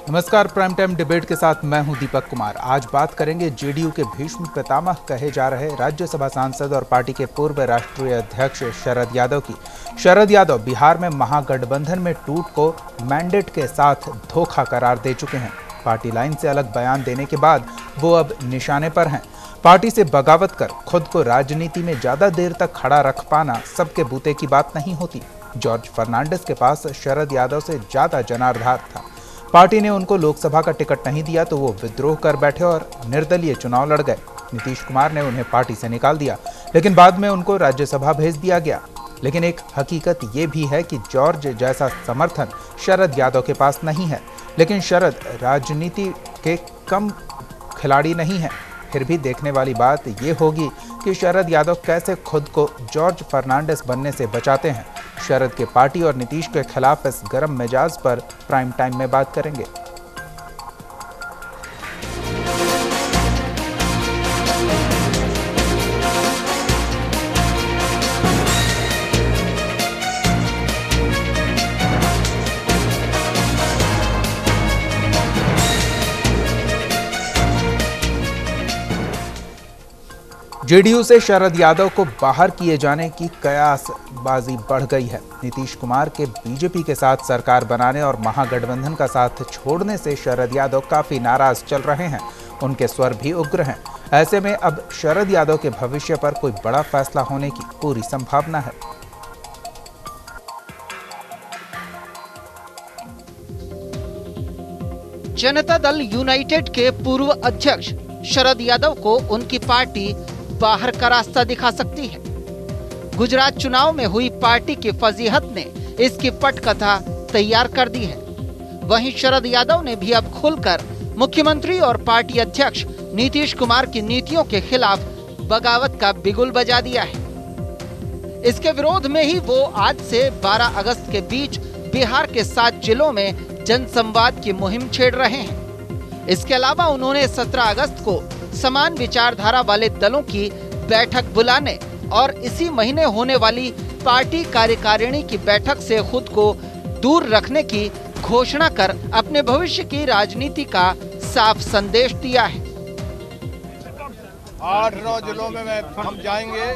नमस्कार, prime time debate के साथ मैं हूं दीपक कुमार। आज बात करेंगे जेडीयू के भीष्म पितामह कहे जा रहे राज्यसभा सांसद और पार्टी के पूर्व राष्ट्रीय अध्यक्ष शरद यादव की। शरद यादव बिहार में महागठबंधन में टूट को मैंडेट के साथ धोखा करार दे चुके हैं। पार्टी लाइन से अलग बयान देने के बाद वो अब निशाने पर हैं। पार्टी से बगावत कर खुद को राजनीति में ज्यादा देर तक खड़ा रख पाना सबके बूते की बात नहीं होती। जॉर्ज फर्नांडिस के पास शरद यादव से ज्यादा जनाधार था। पार्टी ने उनको लोकसभा का टिकट नहीं दिया तो वो विद्रोह कर बैठे और निर्दलीय चुनाव लड़ गए। नीतीश कुमार ने उन्हें पार्टी से निकाल दिया, लेकिन बाद में उनको राज्यसभा भेज दिया गया। लेकिन एक हकीकत ये भी है कि जॉर्ज जैसा समर्थन शरद यादव के पास नहीं है। लेकिन शरद राजनीति के कम खिलाड़ी नहीं है। फिर भी देखने वाली बात ये होगी कि शरद यादव कैसे खुद को जॉर्ज फर्नांडिस बनने से बचाते हैं। शरद के पार्टी और नीतीश के खिलाफ इस गर्म मिजाज पर प्राइम टाइम में बात करेंगे। जेडीयू से शरद यादव को बाहर किए जाने की कयासबाजी बढ़ गई है। नीतीश कुमार के बीजेपी के साथ सरकार बनाने और महागठबंधन का साथ छोड़ने से शरद यादव काफी नाराज चल रहे हैं। उनके स्वर भी उग्र हैं। ऐसे में अब शरद यादव के भविष्य पर कोई बड़ा फैसला होने की पूरी संभावना है। जनता दल यूनाइटेड के पूर्व अध्यक्ष शरद यादव को उनकी पार्टी बाहर का रास्ता दिखा सकती है। गुजरात चुनाव में हुई पार्टी की फजीहत ने इसकी पटकथा तैयार कर दी है। वहीं शरद यादव ने भी अब खुलकर मुख्यमंत्री और पार्टी अध्यक्ष नीतीश कुमार की नीतियों के खिलाफ बगावत का बिगुल बजा दिया है। इसके विरोध में ही वो आज से 12 अगस्त के बीच बिहार के 7 जिलों में जनसंवाद की मुहिम छेड़ रहे हैं। इसके अलावा उन्होंने 17 अगस्त को समान विचारधारा वाले दलों की बैठक बुलाने और इसी महीने होने वाली पार्टी कार्यकारिणी की बैठक से खुद को दूर रखने की घोषणा कर अपने भविष्य की राजनीति का साफ संदेश दिया है। 8-9 जिलों में हम जाएंगे।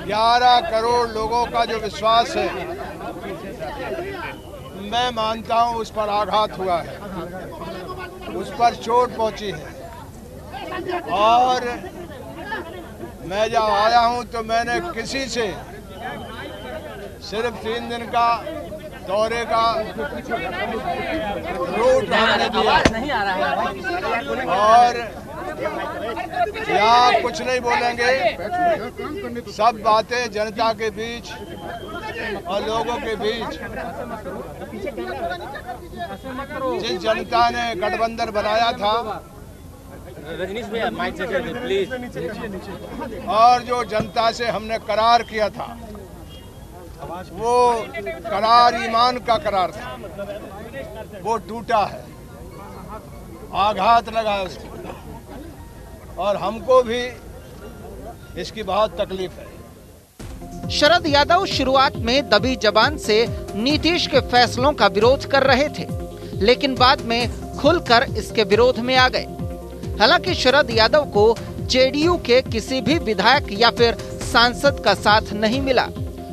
11 करोड़ लोगों का जो विश्वास है, मैं मानता हूं उस पर आघात हुआ है, उस पर चोट पहुंची है। और मैं जब आया हूं तो मैंने किसी से सिर्फ 3 दिन का दौरे का रूट हमने दिया और यहाँ कुछ नहीं बोलेंगे। सब बातें जनता के बीच और लोगों के बीच, जिस जनता ने गठबंधन बनाया था प्लीज, और जो जनता से हमने करार किया था, वो करार ईमान का करार था, वो टूटा है, आघात लगा है उसको, और हमको भी इसकी बहुत तकलीफ है। शरद यादव शुरुआत में दबी जबान से नीतीश के फैसलों का विरोध कर रहे थे, लेकिन बाद में खुलकर इसके विरोध में आ गए। हालांकि शरद यादव को जेडीयू के किसी भी विधायक या फिर सांसद का साथ नहीं मिला।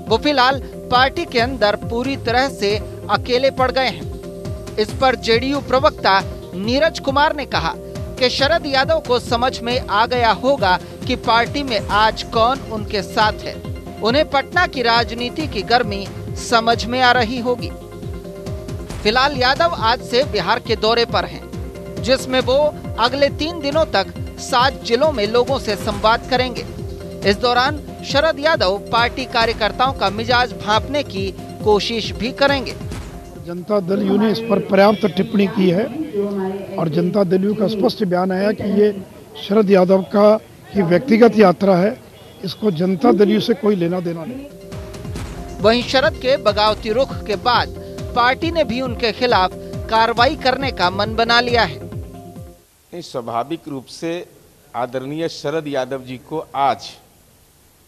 वो फिलहाल पार्टी के अंदर पूरी तरह से अकेले पड़ गए हैं। इस पर जेडीयू प्रवक्ता नीरज कुमार ने कहा कि शरद यादव को समझ में आ गया होगा कि पार्टी में आज कौन उनके साथ है। उन्हें पटना की राजनीति की गर्मी समझ में आ रही होगी। फिलहाल यादव आज से बिहार के दौरे पर हैं, जिसमें वो अगले 3 दिनों तक 7 जिलों में लोगों से संवाद करेंगे। इस दौरान शरद यादव पार्टी कार्यकर्ताओं का मिजाज भांपने की कोशिश भी करेंगे। जनता दल ने इस पर पर्याप्त टिप्पणी की है और जनता दल का स्पष्ट बयान आया कि ये शरद यादव का ये व्यक्तिगत यात्रा है, इसको जनता दल से कोई लेना देना नहीं। वहीं शरद के बगावती रुख के बाद पार्टी ने भी उनके खिलाफ कार्रवाई करने का मन बना लिया है। स्वाभाविक रूप से आदरणीय शरद यादव जी को आज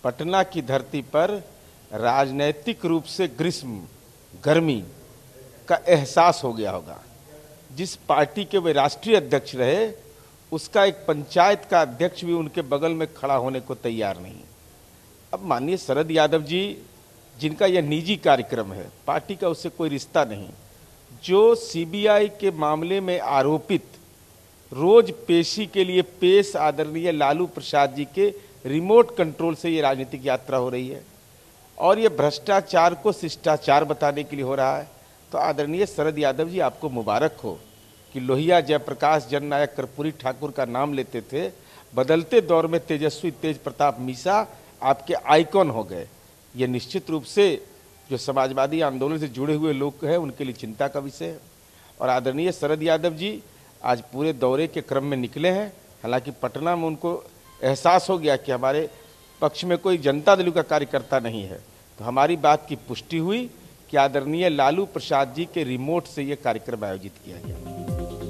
पटना की धरती पर राजनैतिक रूप से ग्रीष्म गर्मी का एहसास हो गया होगा। जिस पार्टी के वे राष्ट्रीय अध्यक्ष रहे, उसका एक पंचायत का अध्यक्ष भी उनके बगल में खड़ा होने को तैयार नहीं। अब माननीय शरद यादव जी, जिनका यह निजी कार्यक्रम है, पार्टी का उससे कोई रिश्ता नहीं, जो सीबीआई के मामले में आरोपित रोज पेशी के लिए पेश आदरणीय लालू प्रसाद जी के रिमोट कंट्रोल से ये राजनीतिक यात्रा हो रही है और ये भ्रष्टाचार को शिष्टाचार बताने के लिए हो रहा है। तो आदरणीय शरद यादव जी, आपको मुबारक हो कि लोहिया जयप्रकाश जननायक कर्पूरी ठाकुर का नाम लेते थे। बदलते दौर में तेजस्वी तेज प्रताप मीसा आपके आइकॉन हो गए। ये निश्चित रूप से जो समाजवादी आंदोलन से जुड़े हुए लोग हैं, उनके लिए चिंता का विषय है। और आदरणीय शरद यादव जी आज पूरे दौरे के क्रम में निकले हैं। हालांकि पटना में उनको एहसास हो गया कि हमारे पक्ष में कोई जनता दल का कार्यकर्ता नहीं है, तो हमारी बात की पुष्टि हुई कि आदरणीय लालू प्रसाद जी के रिमोट से ये कार्यक्रम आयोजित किया गया।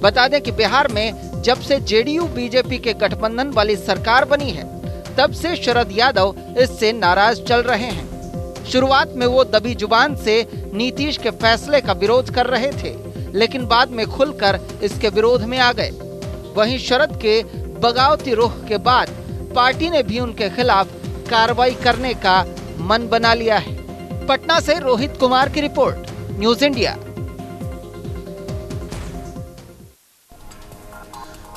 बता दें कि बिहार में जब से जेडीयू बीजेपी के गठबंधन वाली सरकार बनी है, तब से शरद यादव इससे नाराज चल रहे हैं। शुरुआत में वो दबी जुबान से नीतीश के फैसले का विरोध कर रहे थे, लेकिन बाद में खुलकर इसके विरोध में आ गए। वहीं शरद के बगावती रुख के बाद पार्टी ने भी उनके खिलाफ कार्रवाई करने का मन बना लिया है। पटना से रोहित कुमार की रिपोर्ट, न्यूज़ इंडिया।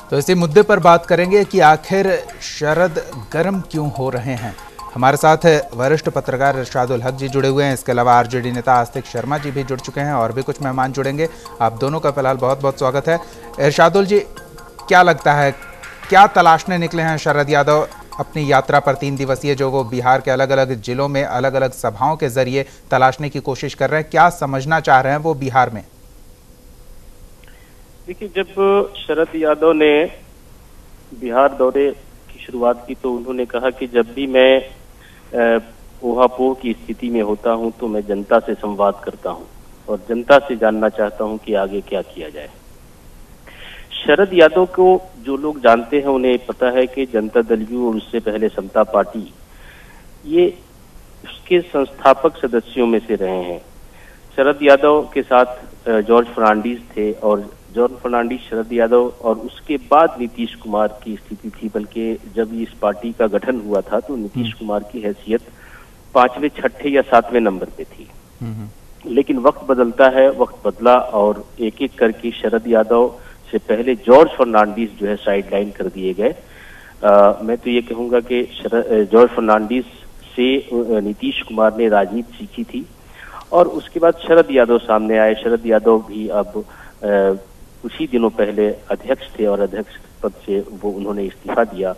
तो इसी मुद्दे पर बात करेंगे कि आखिर शरद गर्म क्यों हो रहे हैं। हमारे साथ वरिष्ठ पत्रकार इरशादुल हक जी जुड़े हुए हैं। इसके अलावा आरजेडी नेता आस्तिक शर्मा जी भी जुड़ चुके हैं और भी कुछ मेहमान जुड़ेंगे। आप दोनों का फिलहाल बहुत बहुत स्वागत है। इरशादुल जी, क्या लगता है, क्या तलाशने निकले हैं शरद यादव अपनी यात्रा पर 3 दिवसीय, जो वो बिहार के अलग अलग जिलों में अलग अलग सभाओं के जरिए तलाशने की कोशिश कर रहे हैं? क्या समझना चाह रहे हैं वो बिहार में? देखिए, जब शरद यादव ने बिहार दौरे की शुरुआत की तो उन्होंने कहा कि जब भी मैं ऊहापोह की स्थिति में होता हूं तो मैं जनता से संवाद करता हूं और जनता से जानना चाहता हूं कि आगे क्या किया जाए। शरद यादव को जो लोग जानते हैं उन्हें पता है कि जनता दल यू और उससे पहले समता पार्टी, ये उसके संस्थापक सदस्यों में से रहे हैं। शरद यादव के साथ जॉर्ज फर्नांडीज थे और जॉर्ज फर्नांडीज, शरद यादव और उसके बाद नीतीश कुमार की स्थिति थी। बल्कि जब इस पार्टी का गठन हुआ था तो नीतीश कुमार की हैसियत 5वें, 6ठे या 7वें नंबर पे थी। लेकिन वक्त बदलता है, वक्त बदला और एक एक करके शरद यादव से पहले जॉर्ज फर्नांडीज जो है साइडलाइन कर दिए गए। मैं तो ये कहूंगा कि जॉर्ज फर्नांडीज से नीतीश कुमार ने राजनीति सीखी थी और उसके बाद शरद यादव सामने आए। शरद यादव भी अब कुछ ही दिनों पहले अध्यक्ष थे और अध्यक्ष पद से वो उन्होंने इस्तीफा दिया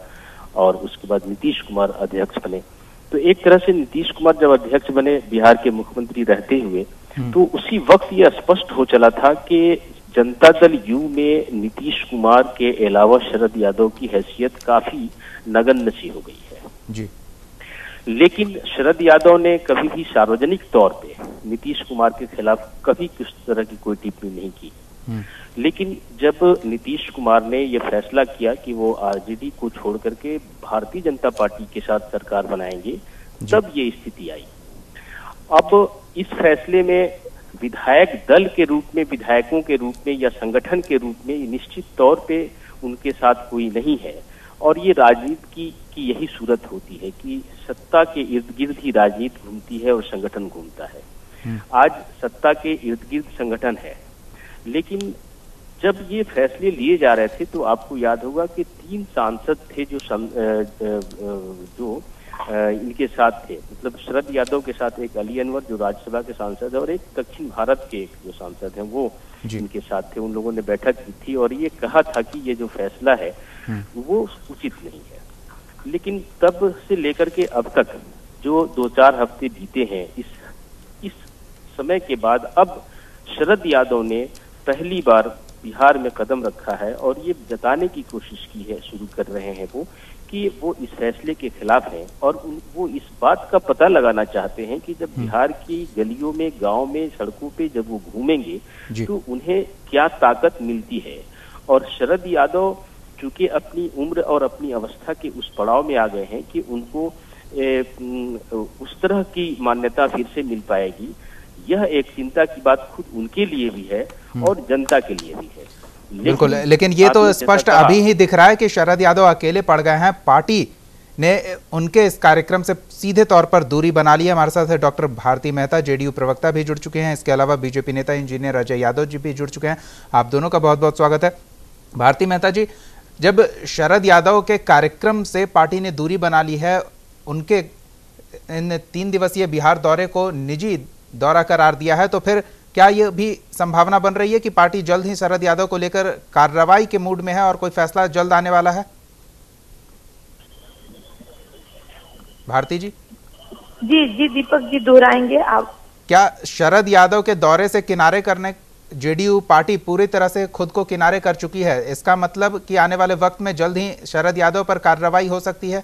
और उसके बाद नीतीश कुमार अध्यक्ष बने। तो एक तरह से नीतीश कुमार जब अध्यक्ष बने बिहार के मुख्यमंत्री रहते हुए, तो उसी वक्त ये स्पष्ट हो चला था कि जनता दल यू में नीतीश कुमार के अलावा शरद यादव की हैसियत काफी नगण्य सी हो गई है जी। लेकिन शरद यादव ने कभी भी सार्वजनिक तौर पे नीतीश कुमार के खिलाफ कभी किस तरह की कोई टिप्पणी नहीं की। लेकिन जब नीतीश कुमार ने यह फैसला किया कि वो आरजेडी को छोड़ करके भारतीय जनता पार्टी के साथ सरकार बनाएंगे, तब ये स्थिति आई। अब इस फैसले में विधायक दल के रूप में, विधायकों के रूप में या संगठन के रूप में निश्चित तौर पे उनके साथ कोई नहीं है और ये राजनीति की यही सूरत होती है कि सत्ता के इर्द गिर्द ही राजनीति घूमती है और संगठन घूमता है। आज सत्ता के इर्द गिर्द संगठन है, लेकिन जब ये फैसले लिए जा रहे थे तो आपको याद होगा कि 3 सांसद थे जो इनके साथ थे। मतलब शरद यादव के साथ एक अली अनवर जो राज्यसभा के सांसद है और एक दक्षिण भारत के एक जो सांसद हैं वो इनके साथ थे। उन लोगों ने बैठक की थी और ये कहा था कि ये जो फैसला है वो उचित नहीं है। लेकिन तब से लेकर के अब तक जो 2-4 हफ्ते बीते हैं, इस समय के बाद अब शरद यादव ने पहली बार बिहार में कदम रखा है और ये जताने की कोशिश की है, शुरू कर रहे हैं वो कि वो इस फैसले के खिलाफ हैं और वो इस बात का पता लगाना चाहते हैं कि जब बिहार की गलियों में, गांव में, सड़कों पे जब वो घूमेंगे तो उन्हें क्या ताकत मिलती है। और शरद यादव चूंकि अपनी उम्र और अपनी अवस्था के उस पड़ाव में आ गए हैं कि उनको उस तरह की मान्यता फिर से मिल पाएगी, यह एक चिंता की बात खुद उनके लिए भी है और जनता के लिए भी है। बिल्कुल, लेकिन ये तो स्पष्ट अभी ही दिख रहा है कि शरद यादव अकेले पड़ गए हैं। पार्टी ने उनके इस कार्यक्रम से सीधे तौर पर दूरी बना ली है। हमारे साथ डॉक्टर भारती मेहता, जेडीयू प्रवक्ता भी जुड़ चुके हैं। इसके अलावा बीजेपी नेता इंजीनियर अजय यादव जी भी जुड़ चुके हैं। आप दोनों का बहुत बहुत स्वागत है। भारती मेहता जी, जब शरद यादव के कार्यक्रम से पार्टी ने दूरी बना ली है, उनके इन 3 दिवसीय बिहार दौरे को निजी दौरा करार दिया है, तो फिर क्या यह भी संभावना बन रही है कि पार्टी जल्द ही शरद यादव को लेकर कार्रवाई के मूड में है और कोई फैसला जल्द आने वाला है? भारती जी। जी दीपक जी, दोहराएंगे आप? क्या शरद यादव के दौरे से किनारे करने जेडीयू पार्टी पूरी तरह से खुद को किनारे कर चुकी है? इसका मतलब कि आने वाले वक्त में जल्द ही शरद यादव पर कार्रवाई हो सकती है?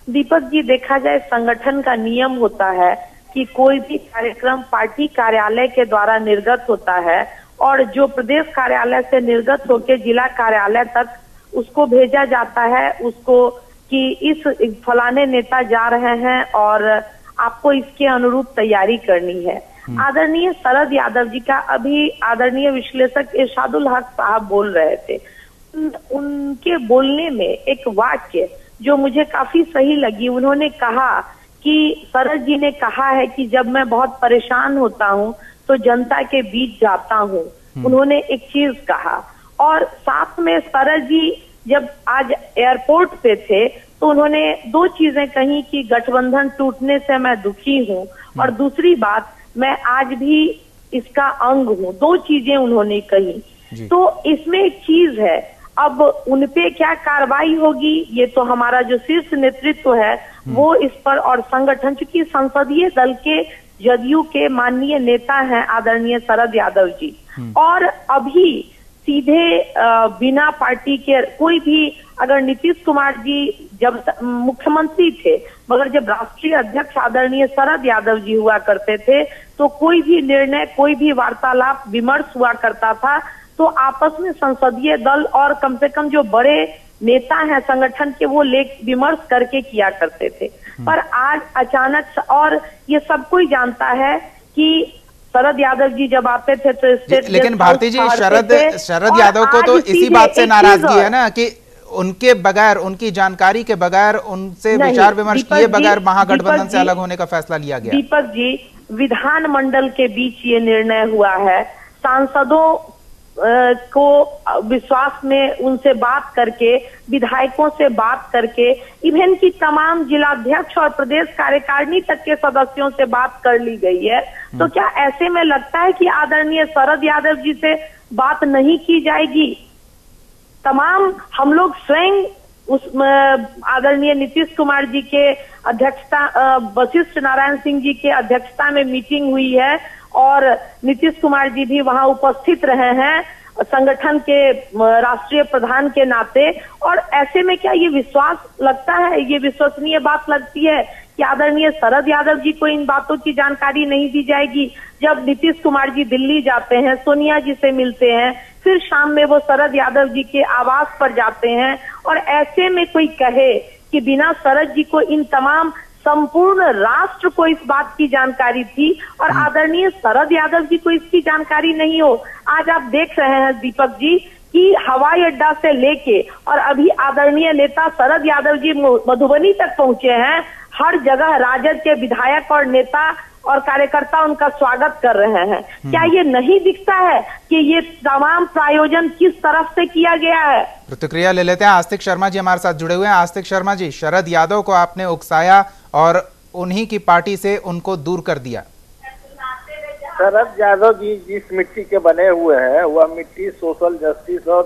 दीपक जी, देखा जाए संगठन का नियम होता है कि कोई भी कार्यक्रम पार्टी कार्यालय के द्वारा निर्गत होता है और जो प्रदेश कार्यालय से निर्गत होकर जिला कार्यालय तक उसको भेजा जाता है, उसको कि इस फलाने नेता जा रहे हैं और आपको इसके अनुरूप तैयारी करनी है। आदरणीय शरद यादव जी का अभी आदरणीय विश्लेषक इरशादुल हक साहब बोल रहे थे, उनके बोलने में एक वाक्य जो मुझे काफी सही लगी। उन्होंने कहा कि शरद जी ने कहा है कि जब मैं बहुत परेशान होता हूँ तो जनता के बीच जाता हूँ। उन्होंने एक चीज कहा और साथ में शरद जी जब आज एयरपोर्ट पे थे तो उन्होंने 2 चीजें कही कि गठबंधन टूटने से मैं दुखी हूँ और दूसरी बात, मैं आज भी इसका अंग हूँ। 2 चीजें उन्होंने कही। तो इसमें एक चीज है, अब उनपे क्या कार्रवाई होगी ये तो हमारा जो शीर्ष नेतृत्व है वो इस पर, और संगठन, चूंकि संसदीय दल के जदयू के माननीय नेता हैं आदरणीय शरद यादव जी, और अभी सीधे बिना पार्टी के कोई भी, अगर नीतीश कुमार जी जब मुख्यमंत्री थे मगर जब राष्ट्रीय अध्यक्ष आदरणीय शरद यादव जी हुआ करते थे तो कोई भी निर्णय, कोई भी वार्तालाप विमर्श हुआ करता था तो आपस में संसदीय दल और कम से कम जो बड़े नेता हैं संगठन के वो विमर्श करके किया करते थे। पर आज अचानक, और ये सब कोई जानता है कि शरद यादव जी जब आते थे तो स्टेट, लेकिन भारती जी शरद यादव को तो इसी बात से नाराजगी है ना कि उनके बगैर, उनकी जानकारी के बगैर, उनसे विचार विमर्श किए बगैर महागठबंधन से अलग होने का फैसला लिया गया। दीपक जी, विधानमंडल के बीच ये निर्णय हुआ है, सांसदों को विश्वास में उनसे बात करके, विधायकों से बात करके, इवन की तमाम जिलाध्यक्ष और प्रदेश कार्यकारिणी तक के सदस्यों से बात कर ली गई है। तो क्या ऐसे में लगता है कि आदरणीय शरद यादव जी से बात नहीं की जाएगी? तमाम हम लोग स्वयं उस आदरणीय नीतीश कुमार जी के अध्यक्षता, वशिष्ठ नारायण सिंह जी के अध्यक्षता में मीटिंग हुई है और नीतीश कुमार जी भी वहां उपस्थित रहे हैं संगठन के राष्ट्रीय प्रधान के नाते, और ऐसे में क्या ये विश्वास लगता है, ये विश्वसनीय बात लगती है कि आदरणीय शरद यादव जी को इन बातों की जानकारी नहीं दी जाएगी? जब नीतीश कुमार जी दिल्ली जाते हैं, सोनिया जी से मिलते हैं, फिर शाम में वो शरद यादव जी के आवास पर जाते हैं, और ऐसे में कोई कहे कि बिना शरद जी को इन तमाम संपूर्ण राष्ट्र को इस बात की जानकारी थी और आदरणीय शरद यादव जी को इसकी जानकारी नहीं हो। आज आप देख रहे हैं दीपक जी कि हवाई अड्डा से लेके और अभी आदरणीय नेता शरद यादव जी मधुबनी तक पहुंचे हैं, हर जगह राजद के विधायक और नेता और कार्यकर्ता उनका स्वागत कर रहे हैं। क्या ये नहीं दिखता है कि ये तमाम प्रायोजन किस तरफ से किया गया है? प्रतिक्रिया ले लेते हैं। आस्तिक शर्मा जी हमारे साथ जुड़े हुए हैं। आस्तिक शर्मा जी, शरद यादव को आपने उकसाया और उन्हीं की पार्टी से उनको दूर कर दिया। शरद यादव जी जिस मिट्टी के बने हुए हैं वह मिट्टी सोशल जस्टिस और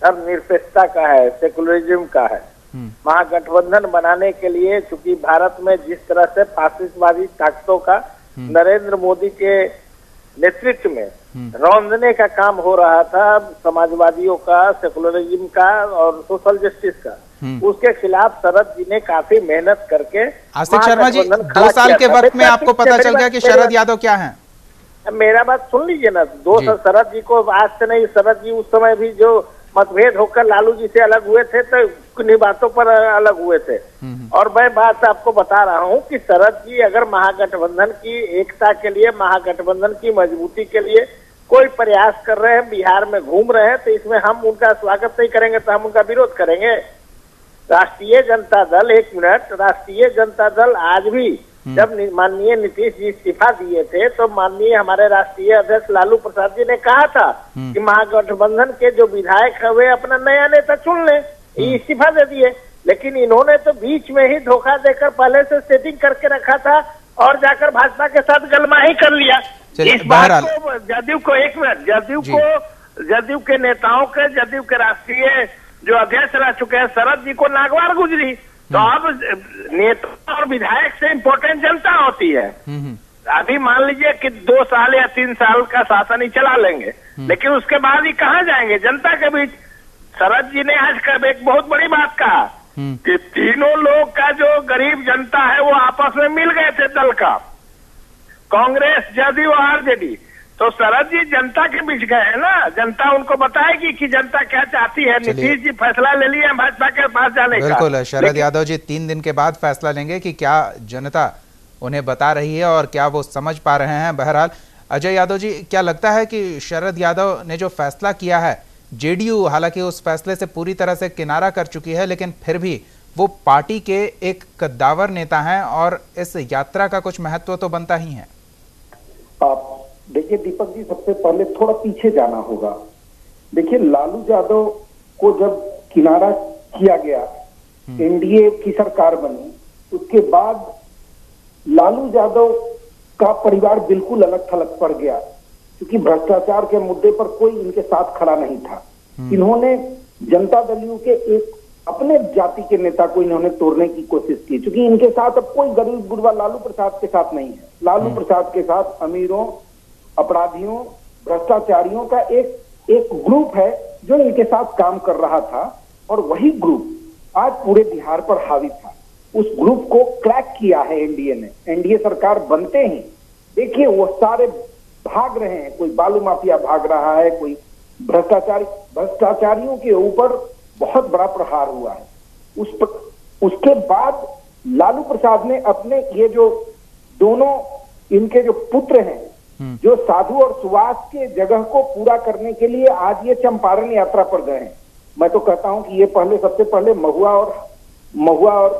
धर्मनिरपेक्षता का है, सेकुलरिज्म का है। महागठबंधन बनाने के लिए चूंकि भारत में जिस तरह से फासिस्टवादी ताकतों का नरेंद्र मोदी के नेतृत्व में रौंदने का काम हो रहा था समाजवादियों का, सेकुलरिज्म का और सोशल जस्टिस का। उसके खिलाफ शरद जी ने काफी मेहनत करके, आस्तिक शर्मा जी 2 साल के वक्त में आपको पता चल गया कि शरद यादव क्या है? मेरा बात सुन लीजिए ना। शरद जी को आज से नहीं, शरद जी उस समय भी जो मतभेद होकर लालू जी से अलग हुए थे तो किन्हीं बातों पर अलग हुए थे। और मैं बात आपको बता रहा हूं कि शरद जी अगर महागठबंधन की एकता के लिए, महागठबंधन की मजबूती के लिए कोई प्रयास कर रहे हैं, बिहार में घूम रहे हैं, तो इसमें हम उनका स्वागत नहीं करेंगे तो हम उनका विरोध करेंगे। राष्ट्रीय जनता दल, एक मिनट, राष्ट्रीय जनता दल आज भी, जब माननीय नीतीश जी इस्तीफा दिए थे तो माननीय हमारे राष्ट्रीय अध्यक्ष लालू प्रसाद जी ने कहा था कि महागठबंधन के जो विधायक है वे अपना नया नेता चुन लें, इस्तीफा दे दिए। लेकिन इन्होंने तो बीच में ही धोखा देकर पहले से सेटिंग करके रखा था और जाकर भाजपा के साथ गलमाही कर लिया। इस बात को जदयू को, एक मिनट, जदयू के नेताओं के, जदयू के राष्ट्रीय जो अध्यक्ष रह चुके हैं शरद जी को नागवार गुजरी। तो अब नेता और विधायक से इम्पोर्टेंट जनता होती है। अभी मान लीजिए कि 2 साल या 3 साल का शासन ही चला लेंगे, लेकिन उसके बाद ही कहाँ जाएंगे जनता के बीच। शरद जी ने आज कब एक बहुत बड़ी बात कहा कि तीनों लोग का जो गरीब जनता है वो आपस में मिल गए थे दल का, कांग्रेस, जदयू और आरजेडी। तो शरद जी जनता के बीच गए हैं ना, जनता उनको बताएगी कि जनता क्या चाहती है। नीतीश जी फैसला ले लिए भाजपा के पास जाने का। बिल्कुल, शरद यादव जी 3 दिन के बाद फैसला लेंगे कि क्या जनता उन्हें बता रही है और क्या वो समझ पा रहे हैं। बहरहाल अजय यादव जी, क्या लगता है कि शरद यादव ने जो फैसला किया है, जेडीयू हालांकि उस फैसले से पूरी तरह से किनारा कर चुकी है, लेकिन फिर भी वो पार्टी के एक कद्दावर नेता हैं और इस यात्रा का कुछ महत्व तो बनता ही है। देखिए दीपक जी, सबसे पहले थोड़ा पीछे जाना होगा। देखिए लालू यादव को जब किनारा किया गया, एनडीए की सरकार बनी, उसके बाद लालू यादव का परिवार बिल्कुल अलग थलग पड़ गया, क्योंकि भ्रष्टाचार के मुद्दे पर कोई इनके साथ खड़ा नहीं था। इन्होंने जनता दल के एक अपने जाति के नेता को इन्होंने तोड़ने की कोशिश की, क्योंकि इनके साथ अब कोई गरीब गुरबा लालू प्रसाद के साथ नहीं है। लालू प्रसाद के साथ अमीरों, अपराधियों, भ्रष्टाचारियों का एक ग्रुप है जो इनके साथ काम कर रहा था, और वही ग्रुप आज पूरे बिहार पर हावी था। उस ग्रुप को क्रैक किया है एनडीए ने। एनडीए सरकार बनते ही देखिए वो सारे भाग रहे हैं, कोई बालू माफिया भाग रहा है, कोई भ्रष्टाचारियों के ऊपर बहुत बड़ा प्रहार हुआ है। उसके बाद लालू प्रसाद ने अपने ये जो दोनों इनके जो पुत्र हैं, जो साधु और सुभाष के जगह को पूरा करने के लिए आज ये चंपारण यात्रा पर गए हैं। मैं तो कहता हूं कि ये सबसे पहले महुआ और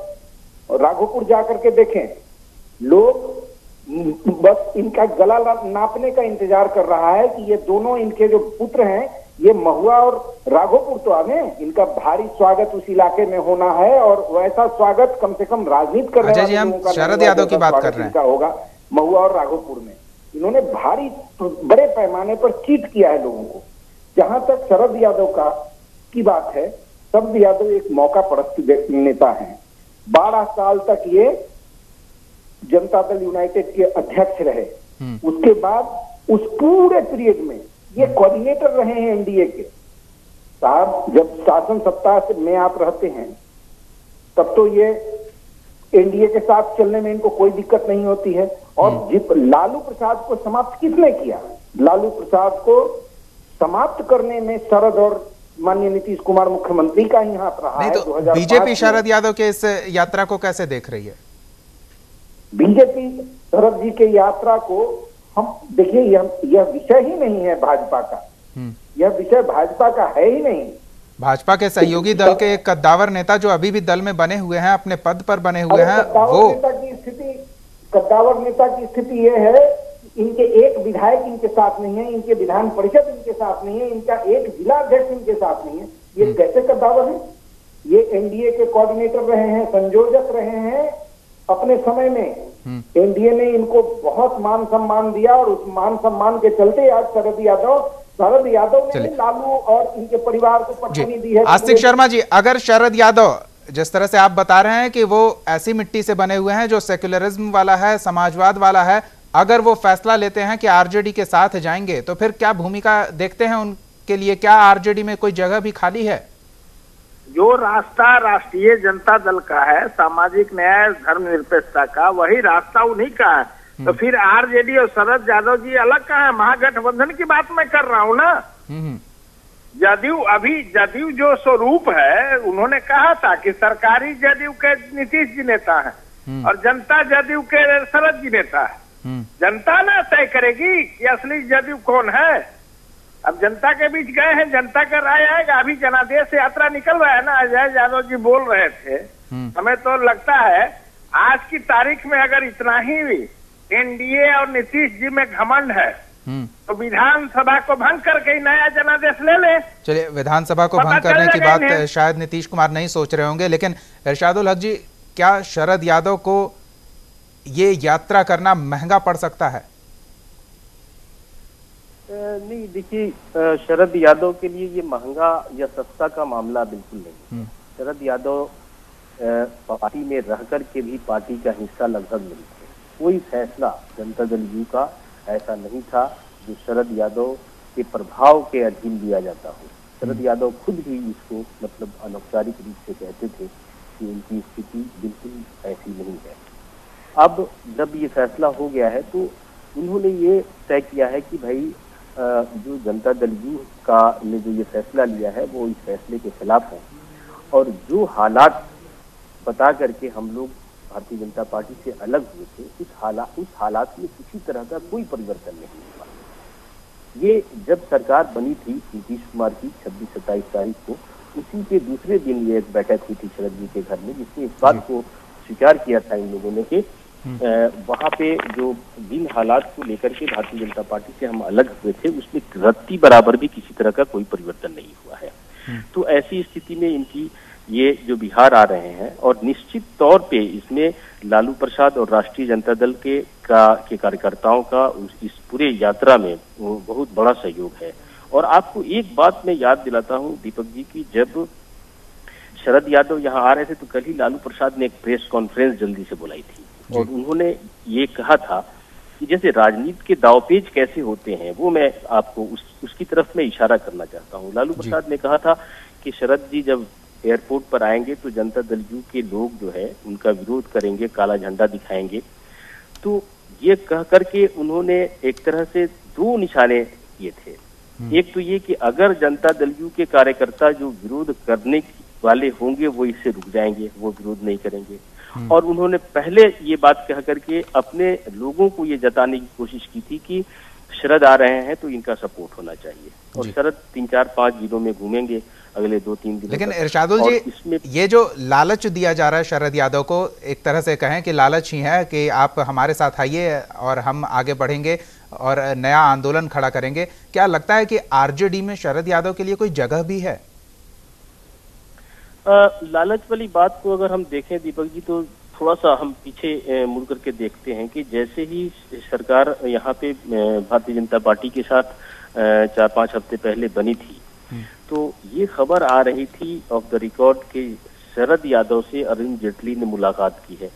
राघोपुर जाकर के देखें। लोग बस इनका गला नापने का इंतजार कर रहा है कि ये दोनों इनके जो पुत्र हैं, ये महुआ और राघोपुर तो आवे, इनका भारी स्वागत उस इलाके में होना है, और वैसा स्वागत कम से कम राजनीति कर रहे हैं। हम शरद यादव की बात कर रहे हैं। होगा महुआ और राघोपुर में इन्होंने भारी बड़े पैमाने पर चीट किया है लोगों को। जहां तक शरद यादव की बात है, शरद यादव एक मौका परस्त नेता है। 12 साल तक ये जनता दल यूनाइटेड के अध्यक्ष रहे। उसके बाद उस पूरे पीरियड में ये कोऑर्डिनेटर रहे हैं एनडीए के। साहब जब शासन सत्ता में आप रहते हैं तब तो ये एनडीए के साथ चलने में इनको कोई दिक्कत नहीं होती है। और लालू प्रसाद को समाप्त किसने किया? लालू प्रसाद को समाप्त करने में शरद और माननीय नीतीश कुमार मुख्यमंत्री का ही हाथ रहा है। तो बीजेपी शरद यादव के इस यात्रा को कैसे देख रही है? बीजेपी शरद जी के यात्रा को हम देखिए, यह विषय ही नहीं है भाजपा का, यह विषय भाजपा का है ही नहीं। भाजपा के सहयोगी दल के एक कद्दावर नेता जो अभी भी दल में बने हुए हैं, अपने पद पर बने हुए हैं, वो कद्दावर नेता की स्थिति यह है कि इनके एक विधायक इनके साथ नहीं है, इनके विधान परिषद इनके साथ नहीं है, इनका एक जिला अध्यक्ष इनके साथ नहीं है। ये कैसे कद्दावर है? ये एनडीए के कोऑर्डिनेटर रहे हैं, संयोजक रहे हैं। अपने समय में एनडीए ने इनको बहुत मान सम्मान दिया, और उस मान सम्मान के चलते आज शरद यादव ने लालू और इनके परिवार को पटनी दी है। आस्तिक शर्मा जी, अगर शरद यादव जिस तरह से आप बता रहे हैं कि वो ऐसी मिट्टी से बने हुए हैं जो सेक्युलरिज्म वाला है, समाजवाद वाला है, अगर वो फैसला लेते हैं कि आरजेडी के साथ जाएंगे तो फिर क्या भूमिका देखते हैं उनके लिए? क्या आरजेडी में कोई जगह भी खाली है? जो रास्ता राष्ट्रीय जनता दल का है, सामाजिक न्याय धर्मनिरपेक्षता का, वही रास्ता उन्हीं का है। तो फिर आरजेडी और शरद यादव जी अलग कहाँ है? महागठबंधन की बात मैं कर रहा हूँ ना। जदयू जो स्वरूप है, उन्होंने कहा था कि सरकारी जदयू के नीतीश जी नेता है और जनता जदयू के शरद जी नेता है। जनता ना तय करेगी कि असली जदयू कौन है। अब जनता के बीच गए हैं, जनता का राय आएगा। अभी जनादेश यात्रा निकल रहा है ना, अजय यादव जी बोल रहे थे। हमें तो लगता है आज की तारीख में अगर इतना ही एनडीए और नीतीश जी में घमंड है तो विधानसभा को भंग करके नया जनादेश ले ले। चलिए, विधानसभा को भंग करने की बात शायद नीतीश कुमार नहीं सोच रहे होंगे, लेकिन इरशादुल हक जी, क्या शरद यादव को ये यात्रा करना महंगा पड़ सकता है? नहीं, देखिए, शरद यादव के लिए ये महंगा या सस्ता का मामला बिल्कुल नहीं। शरद यादव पार्टी में रहकर के भी पार्टी का हिस्सा लगभग नहीं थे। कोई फैसला जनता दल यू का ऐसा नहीं था जो शरद यादव के प्रभाव के अधीन लिया जाता हो। शरद यादव खुद भी इसको मतलब अनौपचारिक रूप से कहते थे कि उनकी स्थिति बिल्कुल ऐसी नहीं है। अब जब ये फैसला हो गया है तो उन्होंने ये तय किया है कि भाई जो जनता दल यू का ने जो ये फैसला लिया है वो इस फैसले के खिलाफ है और जो हालात बता करके हम लोग भारतीय जनता पार्टी से अलग हुए थे, उस हालात में किसी तरह का कोई परिवर्तन नहीं हुआ। ये जब सरकार बनी थी नीतीश कुमार की 26-27 तारीख को, उसी के दूसरे दिन ये एक बैठक हुई थी शरद जी के घर में, जिसमें इस बात को स्वीकार किया था इन लोगों ने कि वहां पे जो जिन हालात को लेकर के भारतीय जनता पार्टी से हम अलग हुए थे उसमें रत्ती बराबर भी किसी तरह का कोई परिवर्तन नहीं हुआ है। तो ऐसी स्थिति में इनकी ये जो बिहार आ रहे हैं और निश्चित तौर पे इसमें लालू प्रसाद और राष्ट्रीय जनता दल के कार्यकर्ताओं का इस पूरे यात्रा में बहुत बड़ा सहयोग है। और आपको एक बात मैं याद दिलाता हूं दीपक जी की, जब शरद यादव यहाँ आ रहे थे तो कल ही लालू प्रसाद ने एक प्रेस कॉन्फ्रेंस जल्दी से बुलाई थी और उन्होंने ये कहा था कि जैसे राजनीति के दावपेच कैसे होते हैं वो मैं आपको उसकी तरफ में इशारा करना चाहता हूँ। लालू प्रसाद ने कहा था कि शरद जी जब एयरपोर्ट पर आएंगे तो जनता दल यू के लोग जो है उनका विरोध करेंगे, काला झंडा दिखाएंगे। तो ये कह करके उन्होंने एक तरह से दो निशाने किए थे। एक तो ये कि अगर जनता दल यू के कार्यकर्ता जो विरोध करने वाले होंगे वो इससे रुक जाएंगे, वो विरोध नहीं करेंगे। और उन्होंने पहले ये बात कह करके अपने लोगों को ये जताने की कोशिश की थी कि शरद आ रहे हैं तो इनका सपोर्ट होना चाहिए। और शरद 3-4-5 जिलों में घूमेंगे अगले 2-3 दिन। लेकिन इरशादुल जी, इसमें ये जो लालच दिया जा रहा है शरद यादव को, एक तरह से कहें कि लालच ही है कि आप हमारे साथ आइए और हम आगे बढ़ेंगे और नया आंदोलन खड़ा करेंगे। क्या लगता है कि आरजेडी में शरद यादव के लिए कोई जगह भी है? लालच वाली बात को अगर हम देखें दीपक जी तो थोड़ा सा हम पीछे मुड़ करके देखते हैं कि जैसे ही सरकार यहाँ पे भारतीय जनता पार्टी के साथ 4-5 हफ्ते पहले बनी थी तो ये खबर आ रही थी ऑफ द रिकॉर्ड कि शरद यादव से अरुण जेटली ने मुलाकात की है।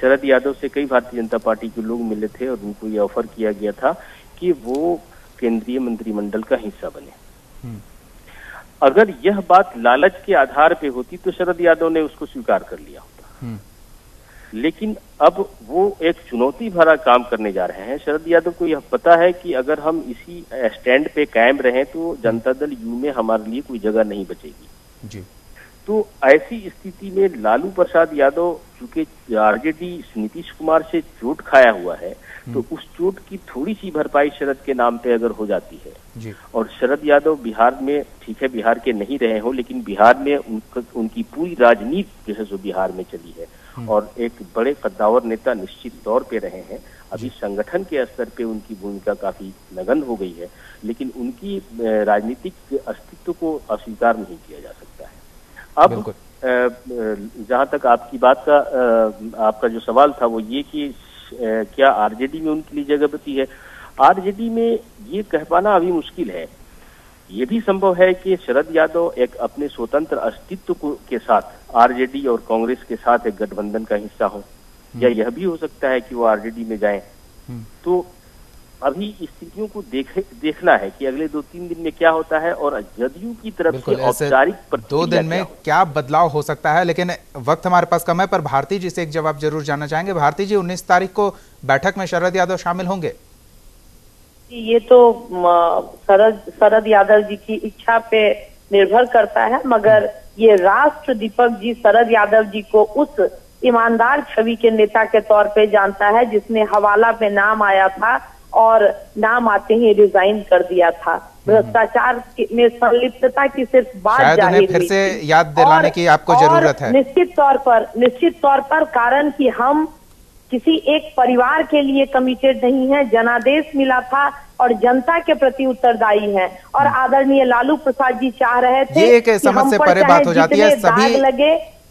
शरद यादव से कई भारतीय जनता पार्टी के लोग मिले थे और उनको ये ऑफर किया गया था कि वो केंद्रीय मंत्रिमंडल का हिस्सा बने। अगर यह बात लालच के आधार पे होती तो शरद यादव ने उसको स्वीकार कर लिया होता, लेकिन अब वो एक चुनौती भरा काम करने जा रहे हैं। शरद यादव को यह पता है कि अगर हम इसी स्टैंड पे कायम रहें तो जनता दल यू में हमारे लिए कोई जगह नहीं बचेगी जी। तो ऐसी स्थिति में लालू प्रसाद यादव चूंकि आरजेडी नीतीश कुमार से चोट खाया हुआ है तो उस चोट की थोड़ी सी भरपाई शरद के नाम पे अगर हो जाती है जी। और शरद यादव बिहार में, ठीक है बिहार के नहीं रहे हो, लेकिन बिहार में उनकी पूरी राजनीति जो है जो बिहार में चली है और एक बड़े कद्दावर नेता निश्चित तौर पे रहे हैं। अभी संगठन के स्तर पे उनकी भूमिका काफी नगण्य हो गई है, लेकिन उनकी राजनीतिक अस्तित्व को अस्वीकार नहीं किया जा सकता है। अब जहां तक आपकी बात का आपका जो सवाल था वो ये कि क्या आरजेडी में उनके लिए जगह बची है? आरजेडी में ये कह पाना अभी मुश्किल है। ये भी संभव है कि शरद यादव एक अपने स्वतंत्र अस्तित्व के साथ आरजेडी और कांग्रेस के साथ एक गठबंधन का हिस्सा हो, या यह भी हो सकता है कि वो आरजेडी में जाएं तो अभी स्थितियों को देखना है कि अगले 2-3 दिन में क्या होता है और जदयू की तरफ से औपचारिक 2 दिन में क्या बदलाव हो सकता है। लेकिन वक्त हमारे पास कम है, पर भारती जी से एक जवाब जरूर जानना चाहेंगे। भारती जी, 19 तारीख को बैठक में शरद यादव शामिल होंगे? ये तो शरद यादव जी की इच्छा पे निर्भर करता है, मगर ये राष्ट्र दीपक जी शरद यादव जी को उस ईमानदार छवि के नेता के तौर पे जानता है जिसने हवाला पे नाम आया था और नाम आते ही रिजाइन कर दिया था। भ्रष्टाचार में संलिप्तता की सिर्फ बात जाहिर फिर से याद दिलाने की आपको जरूरत है। निश्चित तौर पर कारण कि हम किसी एक परिवार के लिए कमिटेड नहीं है, जनादेश मिला था और जनता के प्रति उत्तरदायी है। और आदरणीय लालू प्रसाद जी चाह रहे थे, ये एक समझ से परे बात हो जाती है। सभी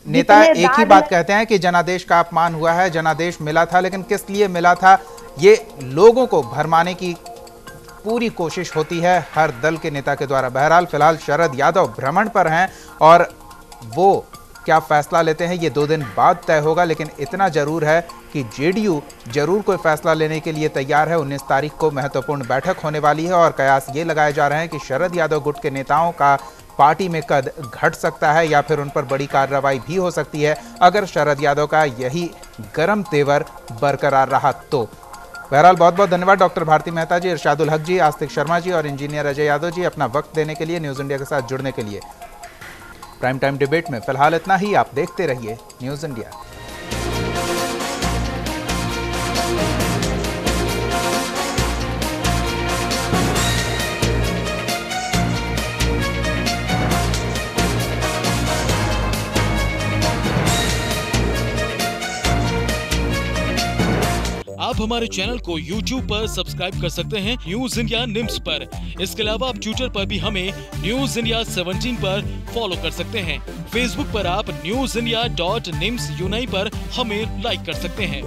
नेता एक ही बात कहते हैं कि जनादेश का अपमान हुआ है, जनादेश मिला था, लेकिन किस लिए मिला था ये लोगों को भरमाने की पूरी कोशिश होती है हर दल के नेता के द्वारा। बहरहाल फिलहाल शरद यादव भ्रमण पर हैं और वो क्या फैसला लेते हैं ये 2 दिन बाद तय होगा। लेकिन इतना जरूर है कि जेडीयू जरूर कोई फैसला लेने के लिए तैयार है। 19 तारीख को महत्वपूर्ण बैठक होने वाली है और कयास ये लगाए जा रहे हैं कि शरद यादव गुट के नेताओं का पार्टी में कद घट सकता है या फिर उन पर बड़ी कार्रवाई भी हो सकती है अगर शरद यादव का यही गर्म तेवर बरकरार रहा तो। बहरहाल बहुत बहुत धन्यवाद डॉक्टर भारती मेहता जी, इरशादुल हक जी, आस्तिक शर्मा जी और इंजीनियर अजय यादव जी अपना वक्त देने के लिए, न्यूज़ इंडिया के साथ जुड़ने के लिए। प्राइम टाइम डिबेट में फिलहाल इतना ही। आप देखते रहिए न्यूज़ इंडिया। आप हमारे चैनल को YouTube पर सब्सक्राइब कर सकते हैं न्यूज़ इंडिया निम्स पर। इसके अलावा आप ट्विटर पर भी हमें न्यूज़ इंडिया 17 पर फॉलो कर सकते हैं। फेसबुक पर आप newsindia.nimsUnai पर हमें लाइक कर सकते हैं।